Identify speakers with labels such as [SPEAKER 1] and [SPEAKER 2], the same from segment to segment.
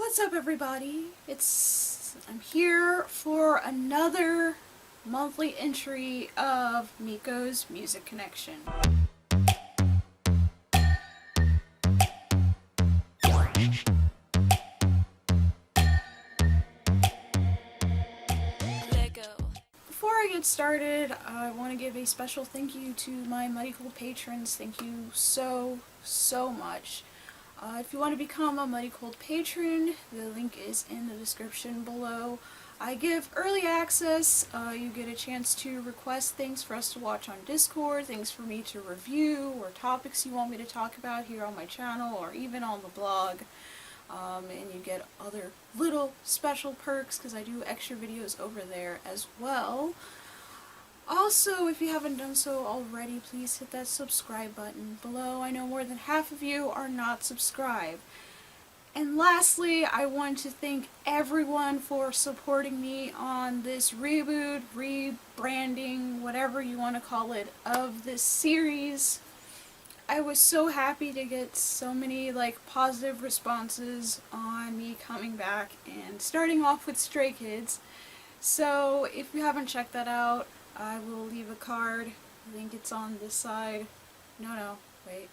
[SPEAKER 1] What's up, everybody? I'm here for another monthly entry of Miko's Music Connection. Before I get started, I want to give a special thank you to my Mighty Cool patrons. Thank you so much. If you want to become a Mighty Cold patron, the link is in the description below. I give early access. You get a chance to request things for us to watch on Discord, things for me to review, or topics you want me to talk about here on my channel or even on the blog. And you get other little special perks because I do extra videos over there as well. Also, if you haven't done so already, please hit that subscribe button below. I know more than half of you are not subscribed. And lastly, I want to thank everyone for supporting me on this reboot, rebranding, whatever you want to call it, of this series. I was so happy to get so many positive responses on me coming back and starting off with Stray Kids. So if you haven't checked that out, I will leave a card. I think it's on this side. No, wait.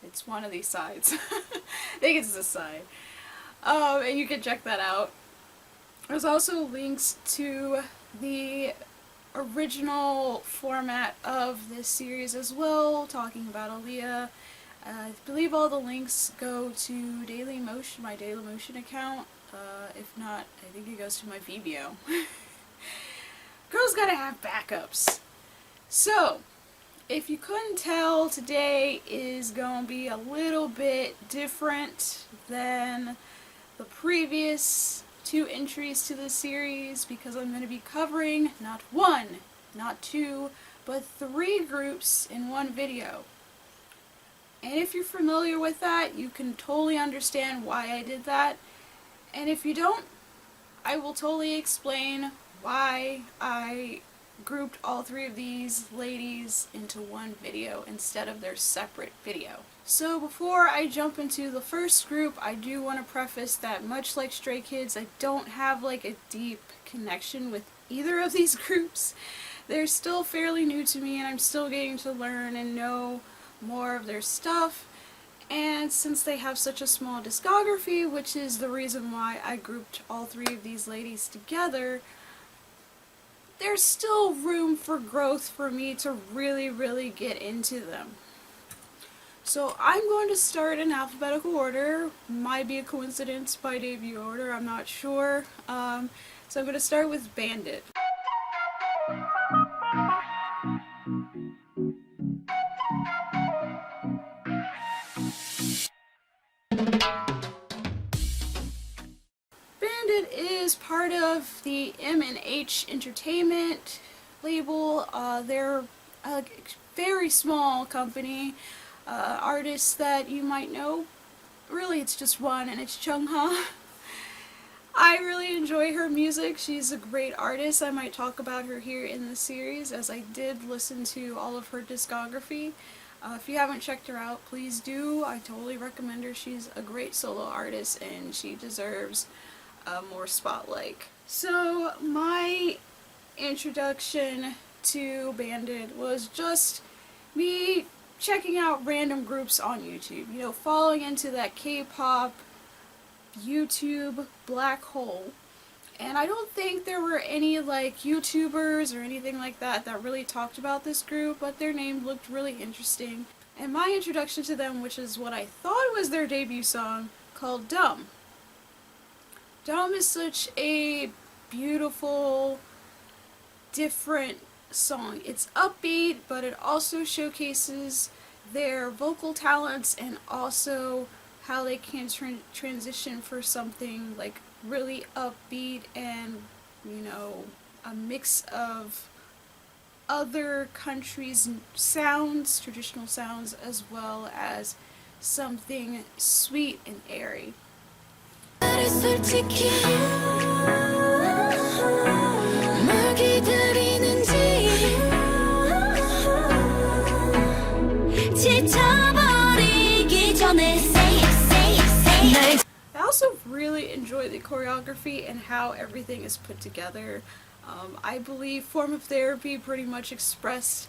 [SPEAKER 1] It's one of these sides. I think it's this side. And you can check that out. There's also links to the original format of this series as well, talking about Aaliyah. I believe all the links go to Dailymotion, my Dailymotion account. If not, I think it goes to my Vimeo. Girls gotta have backups. So, if you couldn't tell, today is gonna be a little bit different than the previous two entries to the series because I'm going to be covering not one, not two, but three groups in one video. And if you're familiar with that, you can totally understand why I did that. And if you don't, I will totally explain why I grouped all three of these ladies into one video instead of their separate video. So before I jump into the first group, I do want to preface that much like Stray Kids, I don't have a deep connection with either of these groups. They're still fairly new to me and I'm still getting to learn and know more of their stuff. And since they have such a small discography, which is the reason why I grouped all three of these ladies together, there's still room for growth for me to really get into them. So I'm going to start in alphabetical order. Might be a coincidence by debut order, I'm not sure. So I'm going to start with BVNDIT. BVNDIT is part of the M&H Entertainment label. They're a very small company. Artists that you might know, really it's just one, and it's Chungha. I really enjoy her music. She's a great artist. I might talk about her here in the series as I did listen to all of her discography. If you haven't checked her out, please do. I totally recommend her. She's a great solo artist and she deserves more spotlight. So my introduction to BVNDIT was just me checking out random groups on YouTube, falling into that K-pop YouTube black hole. And I don't think there were any YouTubers or anything like that that really talked about this group, but their name looked really interesting. And my introduction to them, which is what I thought was their debut song, called Dumb. Dumb is such a beautiful, different song. It's upbeat, but it also showcases their vocal talents and also how they can transition for something really upbeat and a mix of other countries' sounds, traditional sounds, as well as something sweet and airy. 지쳐버리기 전에 say really enjoy the choreography and how everything is put together. I believe Form of Therapy pretty much expressed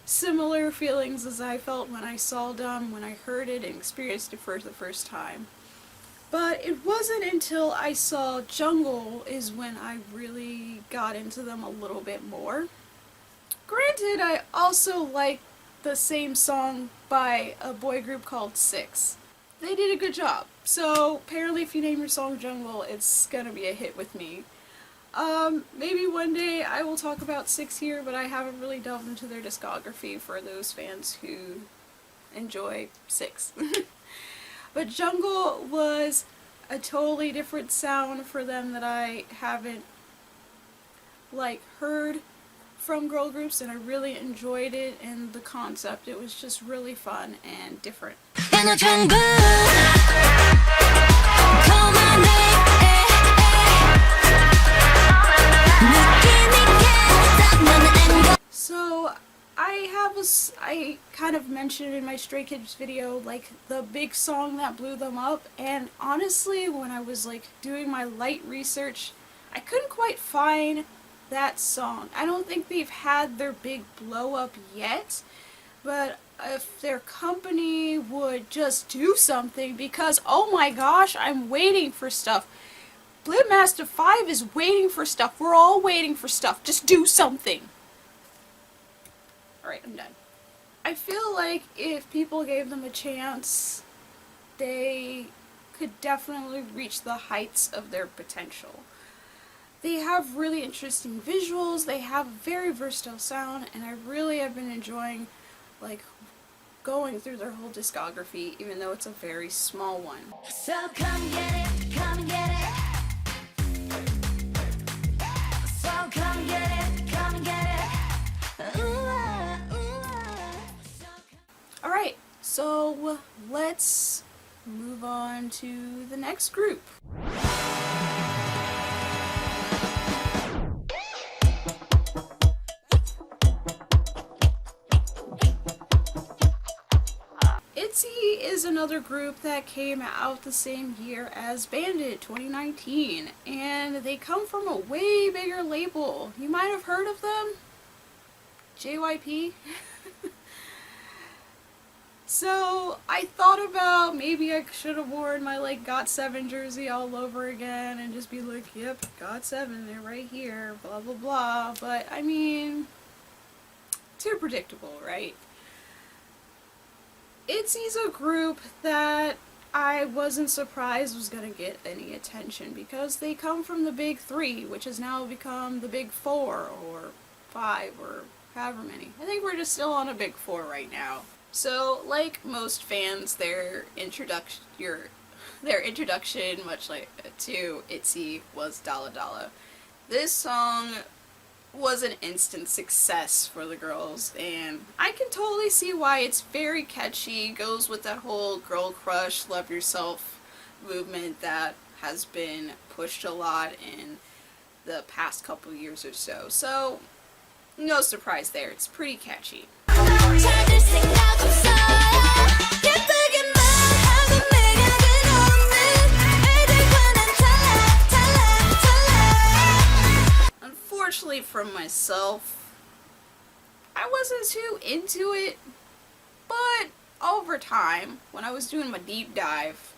[SPEAKER 1] similar feelings as I felt when I saw them, when I heard it and experienced it for the first time. But it wasn't until I saw Jungle is when I really got into them a little bit more. Granted, I also like the same song by a boy group called StayC. They did a good job. So apparently if you name your song Jungle, it's gonna be a hit with me. Maybe one day I will talk about StayC here, but I haven't really delved into their discography for those fans who enjoy StayC. But Jungle was a totally different sound for them that I haven't heard from girl groups, and I really enjoyed it and the concept. It was just really fun and different. So I kind of mentioned in my Stray Kids video the big song that blew them up, and honestly when I was doing my light research I couldn't quite find that song. I don't think they've had their big blow up yet, but if their company would just do something, because oh my gosh, I'm waiting for stuff. Blipmaster 5 is waiting for stuff. We're all waiting for stuff. Just do something. Alright, I'm done. I feel like if people gave them a chance, they could definitely reach the heights of their potential. They have really interesting visuals, they have a very versatile sound, and I really have been enjoying going through their whole discography, even though it's a very small one.
[SPEAKER 2] So come get it, come and get it. So come get it, come and get it.
[SPEAKER 1] Alright, so let's move on to the next group. Itzy is another group that came out the same year as BVNDIT 2019, and they come from a way bigger label. You might have heard of them? JYP? So I thought about maybe I should have worn my GOT7 jersey all over again and just be like, yep, GOT7, they're right here, blah blah blah, but I mean, too predictable, right? Itzy's a group that I wasn't surprised was gonna get any attention because they come from the big three, which has now become the big four or five or however many. I think we're just still on a big four right now. So, like most fans, their introduction, much to Itzy, was Dalla Dalla. This song was an instant success for the girls, and I can totally see why. It's very catchy, goes with that whole girl crush, love yourself movement that has been pushed a lot in the past couple years or so. So, no surprise there, it's pretty catchy. Unfortunately for myself, I wasn't too into it, but over time, when I was doing my deep dive,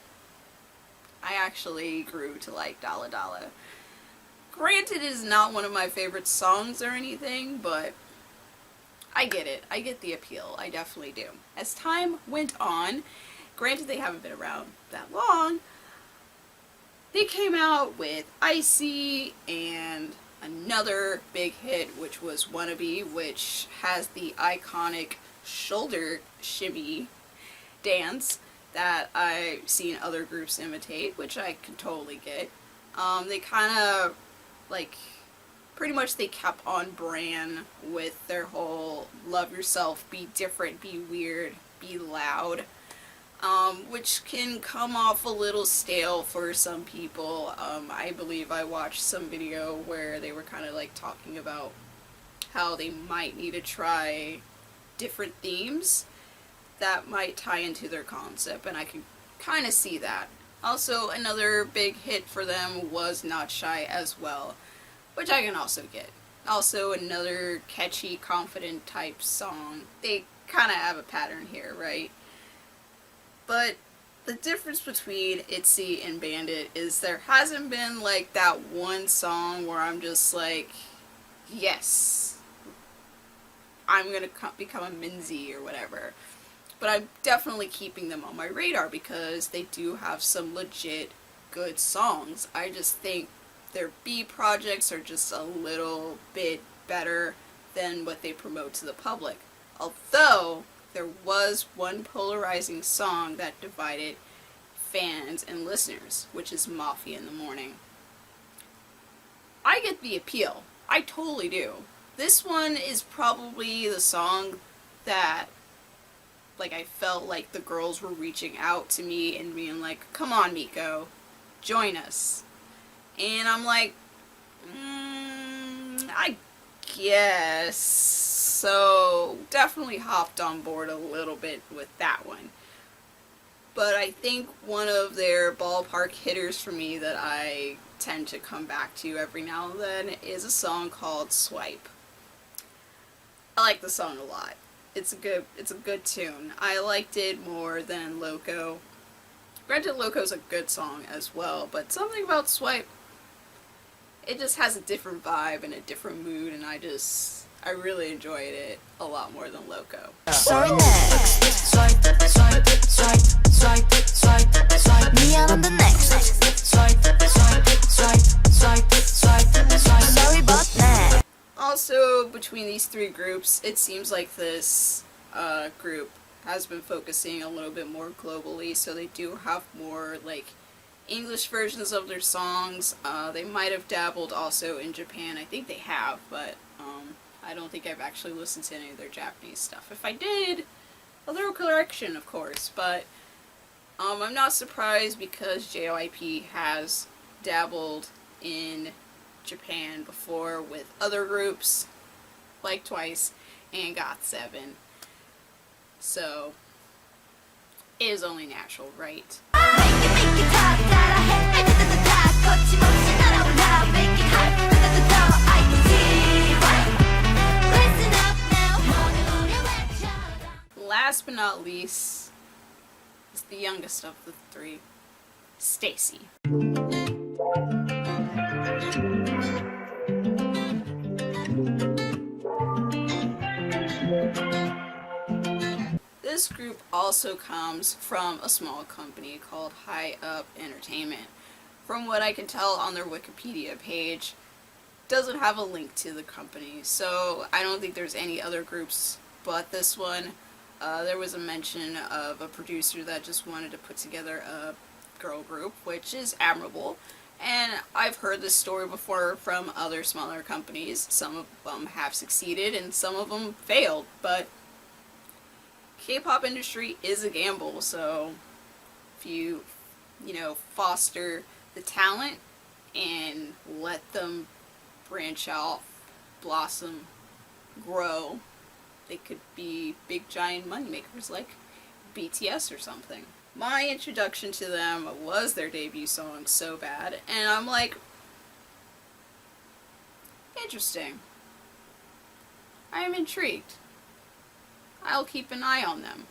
[SPEAKER 1] I actually grew to like Dalla Dalla. Granted, it is not one of my favorite songs or anything, but I get it. I get the appeal. I definitely do. As time went on, granted they haven't been around that long, they came out with Itzy and another big hit, which was Wannabe, which has the iconic shoulder shimmy dance that I've seen other groups imitate, which I can totally get. They kind of, pretty much they kept on brand with their whole love yourself, be different, be weird, be loud, which can come off a little stale for some people. I believe I watched some video where they were kind of talking about how they might need to try different themes that might tie into their concept, and I can kind of see that. Also, another big hit for them was Not Shy as well, which I can also get. Also, another catchy, confident type song. They kind of have a pattern here, right? But the difference between Itzy and Bandit is there hasn't been like that one song where I'm just like, yes, I'm gonna become a Minzy or whatever. But I'm definitely keeping them on my radar because they do have some legit good songs. I just think their B projects are just a little bit better than what they promote to the public. Although, there was one polarizing song that divided fans and listeners, which is Mafia in the Morning. I get the appeal. I totally do. This one is probably the song that like I felt like the girls were reaching out to me and being like, come on Miko, join us. And I'm like, I guess. So definitely hopped on board a little bit with that one. But I think one of their ballpark hitters for me that I tend to come back to every now and then is a song called Swipe. I like the song a lot. It's a good tune. I liked it more than Loco. Granted, Loco's a good song as well, but something about Swipe, it just has a different vibe and a different mood, and I really enjoyed it a lot more than Loco.
[SPEAKER 2] Sorry next. Swipe, swipe, swipe, swipe, swipe, swipe. Me on the next. Swipe, swipe, swipe, swipe, swipe, swipe. Sorry but next.
[SPEAKER 1] Also, between these three groups, it seems like this group has been focusing a little bit more globally, so they do have more like English versions of their songs. They might have dabbled also in Japan. I think they have, but I don't think I've actually listened to any of their Japanese stuff. If I did, a little correction, of course, but I'm not surprised because JYP has dabbled in Japan before with other groups, like Twice and GOT7. So, it is only natural, right? Last but not least, is the youngest of the three, StayC. This group also comes from a small company called High Up Entertainment. From what I can tell on their Wikipedia page, doesn't have a link to the company, so I don't think there's any other groups but this one. There was a mention of a producer that just wanted to put together a girl group, which is admirable. And I've heard this story before from other smaller companies. Some of them have succeeded and some of them failed, but K-pop industry is a gamble, so if you foster the talent and let them branch out, blossom, grow, they could be big giant moneymakers like BTS or something. My introduction to them was their debut song, So Bad, and I'm like, interesting. I am intrigued. I'll keep an eye on them.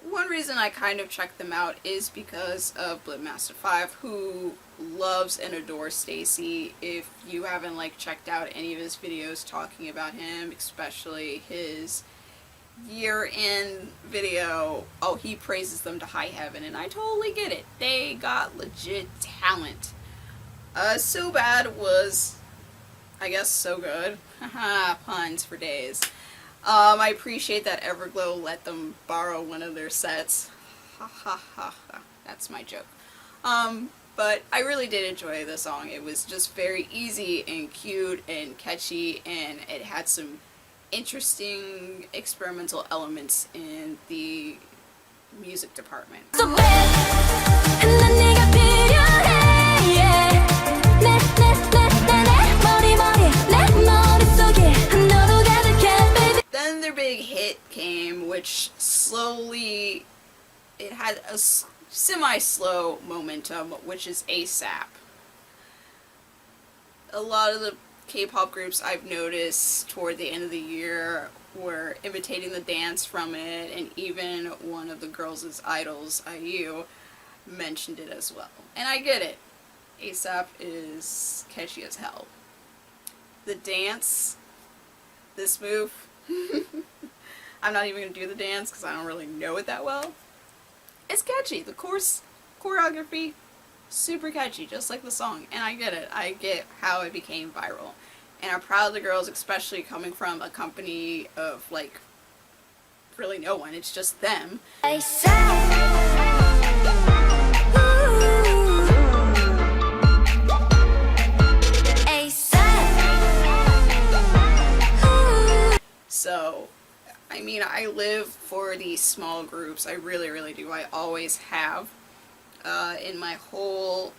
[SPEAKER 1] One reason I kind of checked them out is because of Blipmaster5, who loves and adores StayC. If you haven't checked out any of his videos talking about him, especially his year-end video, oh, he praises them to high heaven, and I totally get it. They got legit talent. So Bad was, I guess, so good. Haha, puns for days. I appreciate that Everglow let them borrow one of their sets. Ha ha ha ha. That's my joke. But I really did enjoy the song. It was just very easy and cute and catchy, and it had some interesting experimental elements in the music department. Then their big hit came, which slowly, it had had a semi-slow momentum, which is ASAP. A lot of the K-pop groups I've noticed toward the end of the year were imitating the dance from it, and even one of the girls' idols, IU, mentioned it as well. And I get it. ASAP is catchy as hell. The dance, this move, I'm not even going to do the dance because I don't really know it that well. It's catchy. The choreography, super catchy, just like the song. And I get it. I get how it became viral. And I'm proud of the girls, especially coming from a company of, like, really no one. It's just them. So, I mean, I live for these small groups. I really, really do. I always have. In my whole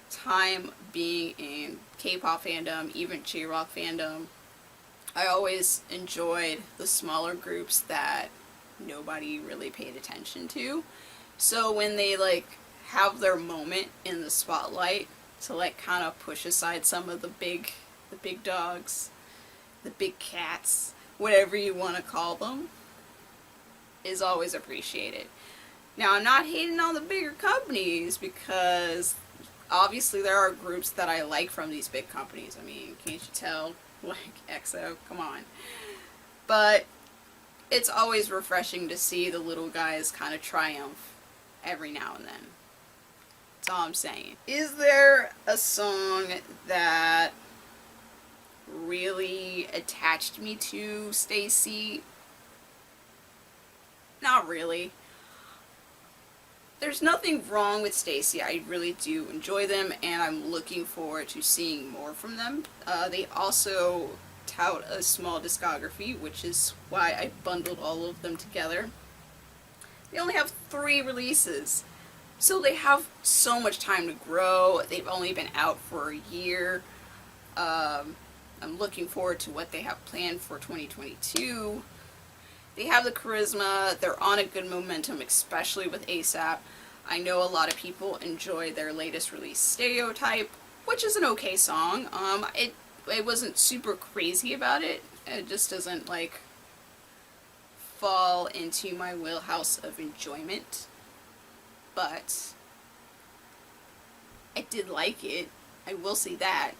[SPEAKER 1] time being in K-pop fandom, even J-rock fandom, I always enjoyed the smaller groups that nobody really paid attention to. So when they, like, have their moment in the spotlight to, like, kind of push aside some of the big dogs, the big cats, whatever you want to call them, is always appreciated. Now, I'm not hating on the bigger companies, because obviously there are groups that I like from these big companies. I mean, can't you tell? Like EXO, come on. But it's always refreshing to see the little guys kind of triumph every now and then. That's all I'm saying. Is there a song that really attached me to StayC? Not really. There's nothing wrong with StayC. I really do enjoy them, and I'm looking forward to seeing more from them. They also tout a small discography, which is why I bundled all of them together. They only have 3 releases, so they have so much time to grow. They've only been out for a year. I'm looking forward to what they have planned for 2022. They have the charisma, they're on a good momentum, especially with ASAP. I know a lot of people enjoy their latest release, Stereotype, which is an okay song. It wasn't super crazy about it. It just doesn't, like, fall into my wheelhouse of enjoyment. But I did like it. I will say that.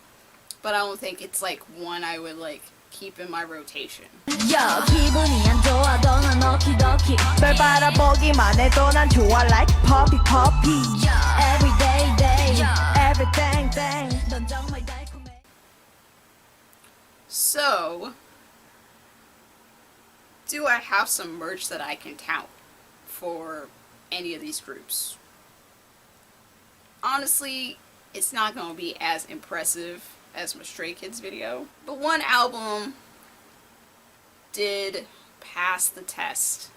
[SPEAKER 1] But I don't think it's, like, one I would, like, keep in my rotation.
[SPEAKER 2] Yeah, 기분이 안 좋아 너는 오키도키 별 바라보기만 해도 난 좋아 like poppy poppy every day day everything thing 넌 정말 달콤해.
[SPEAKER 1] So, do I have some merch that I can tout for any of these groups? Honestly, it's not going to be as impressive as my Stray Kids video, but one album did pass the test.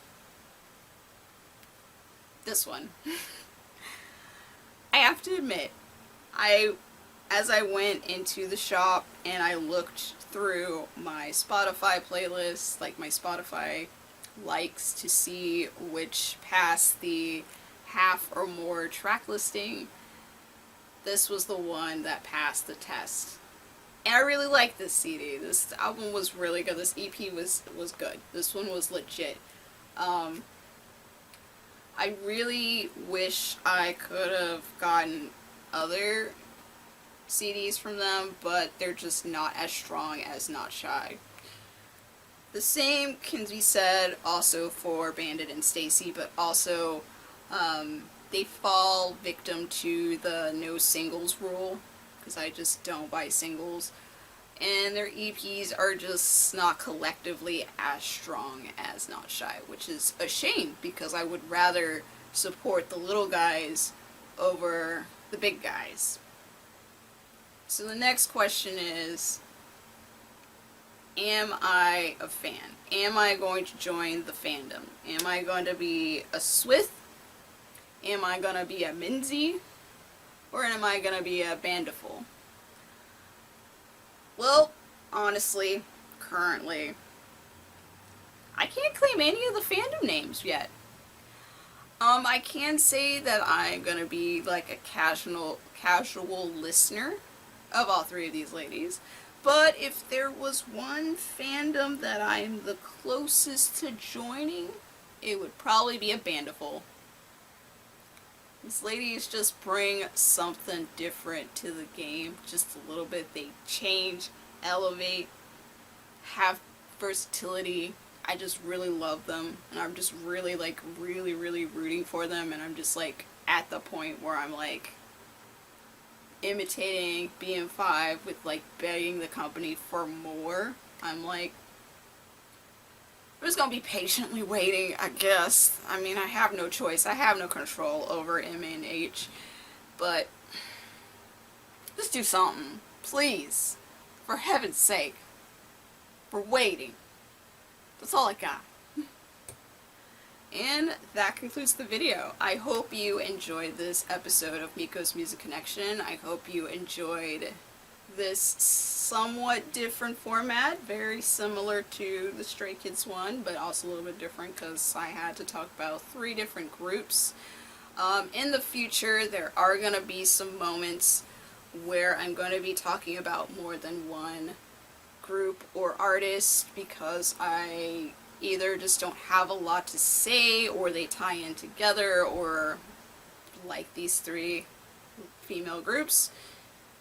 [SPEAKER 1] This one. I have to admit, as I went into the shop and I looked through my Spotify playlist, like my Spotify likes, to see which passed the half or more track listing, this was the one that passed the test. And I really like this CD. This album was really good. This EP was good. This one was legit. I really wish I could have gotten other CDs from them, but they're just not as strong as Not Shy. The same can be said also for BVNDIT and StayC, but also they fall victim to the no singles rule, because I just don't buy singles, and their EPs are just not collectively as strong as Not Shy, which is a shame, because I would rather support the little guys over the big guys. So the next question is, am I a fan? Am I going to join the fandom? Am I going to be a Swith? Am I going to be a Minzy? Or am I going to be a Bandiful? Well, honestly, currently, I can't claim any of the fandom names yet. I can say that I'm gonna be like a casual listener of all three of these ladies. But if there was one fandom that I'm the closest to joining, it would probably be a Bandiful. These ladies just bring something different to the game, just a little bit. They change, elevate, have versatility. I just really love them, and I'm just really, like, really rooting for them, and I'm just, like, at the point where I'm, like, imitating BM5 with, like, begging the company for more. I'm, like, I'm just gonna be patiently waiting, I guess. I mean, I have no choice. I have no control over MNH, but just do something. Please. For heaven's sake. We're waiting. That's all I got. And that concludes the video. I hope you enjoyed this episode of Miko's Music Connection. I hope you enjoyed this somewhat different format, very similar to the Stray Kids one, but also a little bit different because I had to talk about 3 different groups. In the future, there are going to be some moments where I'm going to be talking about more than one group or artist because I either just don't have a lot to say, or they tie in together, or like these 3 female groups,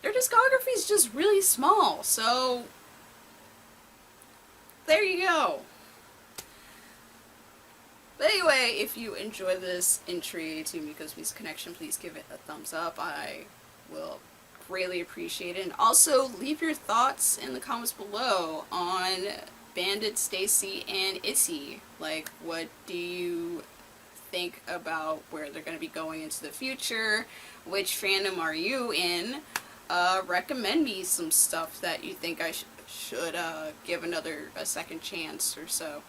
[SPEAKER 1] their discography is just really small, so there you go. But anyway, if you enjoy this entry to Miko's Music Connection, please give it a thumbs up. I will greatly appreciate it. And also, leave your thoughts in the comments below on BVNDIT, StayC, and Itzy. Like, what do you think about where they're going to be going into the future? Which fandom are you in? Recommend me some stuff that you think I should give a second chance or so.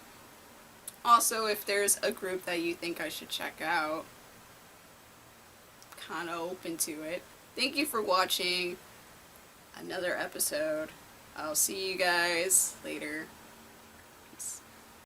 [SPEAKER 1] Also, if there's a group that you think I should check out, kind of open to it. Thank you for watching another episode. I'll see you guys later.